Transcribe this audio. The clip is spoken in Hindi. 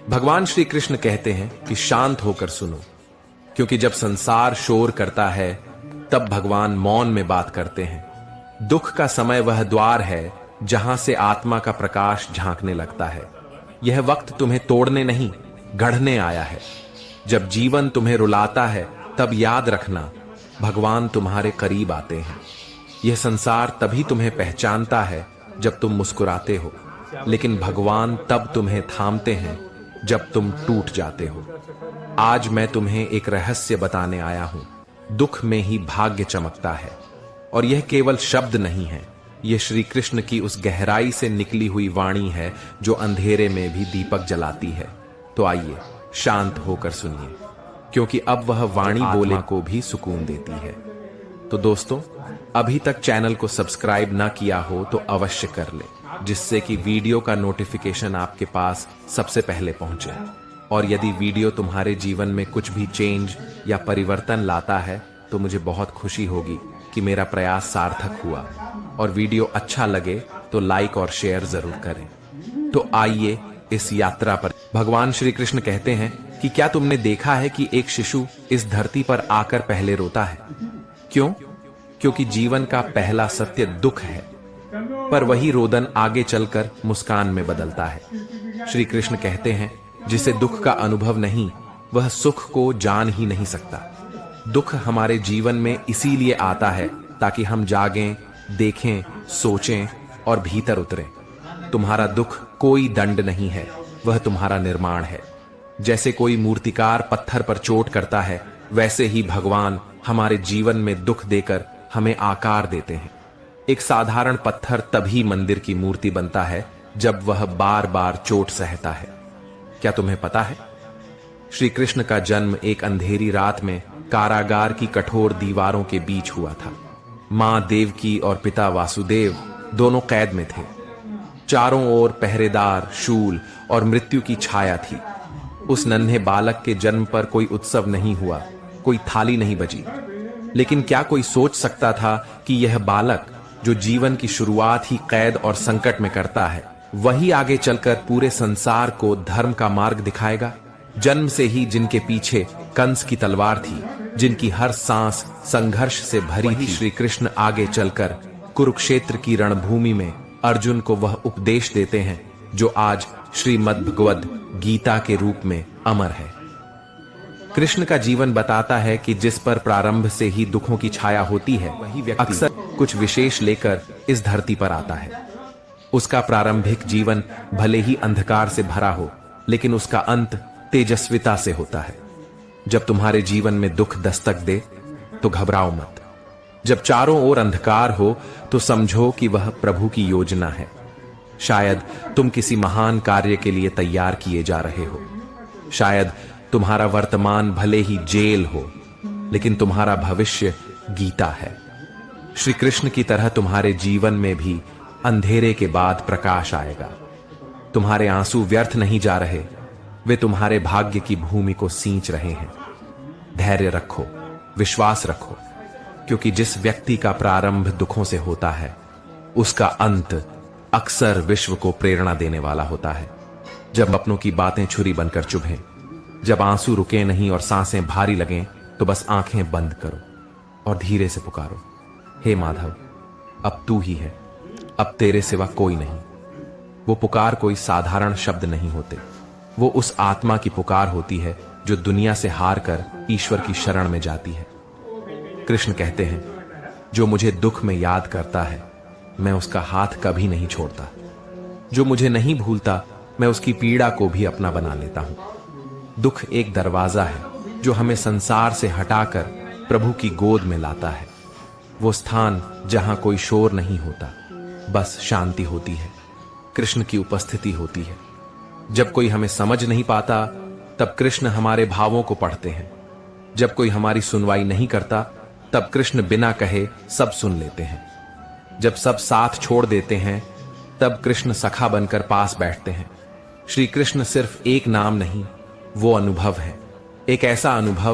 भगवान श्री कृष्ण कहते हैं कि शांत होकर सुनो, क्योंकि जब संसार शोर करता है तब भगवान मौन में बात करते हैं। दुख का समय वह द्वार है जहां से आत्मा का प्रकाश झांकने लगता है। यह वक्त तुम्हें तोड़ने नहीं, गढ़ने आया है। जब जीवन तुम्हें रुलाता है तब याद रखना, भगवान तुम्हारे करीब आते हैं। यह संसार तभी तुम्हें पहचानता है जब तुम मुस्कुराते हो, लेकिन भगवान तब तुम्हें थामते हैं जब तुम टूट जाते हो। आज मैं तुम्हें एक रहस्य बताने आया हूं। दुख में ही भाग्य चमकता है, और यह केवल शब्द नहीं है, यह श्री कृष्ण की उस गहराई से निकली हुई वाणी है जो अंधेरे में भी दीपक जलाती है। तो आइए शांत होकर सुनिए, क्योंकि अब वह वाणी बोलने को भी सुकून देती है। तो दोस्तों, अभी तक चैनल को सब्सक्राइब ना किया हो तो अवश्य कर ले, जिससे कि वीडियो का नोटिफिकेशन आपके पास सबसे पहले पहुंचे। और यदि वीडियो तुम्हारे जीवन में कुछ भी चेंज या परिवर्तन लाता है तो मुझे बहुत खुशी होगी कि मेरा प्रयास सार्थक हुआ। और वीडियो अच्छा लगे तो लाइक और शेयर जरूर करें। तो आइए इस यात्रा पर। भगवान श्री कृष्ण कहते हैं कि क्या तुमने देखा है कि एक शिशु इस धरती पर आकर पहले रोता है? क्यों? क्योंकि जीवन का पहला सत्य दुख है, पर वही रोदन आगे चलकर मुस्कान में बदलता है। श्री कृष्ण कहते हैं, जिसे दुख का अनुभव नहीं, वह सुख को जान ही नहीं सकता। दुख हमारे जीवन में इसीलिए आता है ताकि हम जागें, देखें, सोचें और भीतर उतरें। तुम्हारा दुख कोई दंड नहीं है, वह तुम्हारा निर्माण है। जैसे कोई मूर्तिकार पत्थर पर चोट करता है, वैसे ही भगवान हमारे जीवन में दुख देकर हमें आकार देते हैं। एक साधारण पत्थर तभी मंदिर की मूर्ति बनता है जब वह बार बार चोट सहता है। क्या तुम्हें पता है, श्री कृष्ण का जन्म एक अंधेरी रात में कारागार की कठोर दीवारों के बीच हुआ था। मां देवकी और पिता वासुदेव दोनों कैद में थे। चारों ओर पहरेदार, शूल और मृत्यु की छाया थी। उस नन्हे बालक के जन्म पर कोई उत्सव नहीं हुआ, कोई थाली नहीं बजी। लेकिन क्या कोई सोच सकता था कि यह बालक, जो जीवन की शुरुआत ही कैद और संकट में करता है, वही आगे चलकर पूरे संसार को धर्म का मार्ग दिखाएगा? जन्म से ही जिनके पीछे कंस की तलवार थी, जिनकी हर सांस संघर्ष से भरी थी, श्री कृष्ण आगे चलकर कुरुक्षेत्र की रणभूमि में अर्जुन को वह उपदेश देते हैं जो आज श्रीमद् भगवद गीता के रूप में अमर है। कृष्ण का जीवन बताता है कि जिस पर प्रारंभ से ही दुखों की छाया होती है, वही व्यक्ति अक्सर कुछ विशेष लेकर इस धरती पर आता है। उसका प्रारंभिक जीवन भले ही अंधकार से भरा हो, लेकिन उसका अंत तेजस्विता से होता है। जब तुम्हारे जीवन में दुख दस्तक दे तो घबराओ मत। जब चारों ओर अंधकार हो तो समझो कि वह प्रभु की योजना है। शायद तुम किसी महान कार्य के लिए तैयार किए जा रहे हो। शायद तुम्हारा वर्तमान भले ही जेल हो, लेकिन तुम्हारा भविष्य गीता है। श्री कृष्ण की तरह तुम्हारे जीवन में भी अंधेरे के बाद प्रकाश आएगा। तुम्हारे आंसू व्यर्थ नहीं जा रहे, वे तुम्हारे भाग्य की भूमि को सींच रहे हैं। धैर्य रखो, विश्वास रखो, क्योंकि जिस व्यक्ति का प्रारंभ दुखों से होता है, उसका अंत अक्सर विश्व को प्रेरणा देने वाला होता है। जब अपनों की बातें छुरी बनकर चुभें, जब आंसू रुके नहीं और सांसें भारी लगें, तो बस आंखें बंद करो और धीरे से पुकारो, हे माधव, अब तू ही है, अब तेरे सिवा कोई नहीं। वो पुकार कोई साधारण शब्द नहीं होते, वो उस आत्मा की पुकार होती है जो दुनिया से हार कर ईश्वर की शरण में जाती है। कृष्ण कहते हैं, जो मुझे दुख में याद करता है, मैं उसका हाथ कभी नहीं छोड़ता। जो मुझे नहीं भूलता, मैं उसकी पीड़ा को भी अपना बना लेता हूं। दुख एक दरवाजा है जो हमें संसार से हटाकर प्रभु की गोद में लाता है। वो स्थान जहां कोई शोर नहीं होता, बस शांति होती है, कृष्ण की उपस्थिति होती है। जब कोई हमें समझ नहीं पाता, तब कृष्ण हमारे भावों को पढ़ते हैं। जब कोई हमारी सुनवाई नहीं करता, तब कृष्ण बिना कहे सब सुन लेते हैं। जब सब साथ छोड़ देते हैं, तब कृष्ण सखा बनकर पास बैठते हैं। श्री कृष्ण सिर्फ एक नाम नहीं, वो अनुभव है, एक ऐसा अनुभव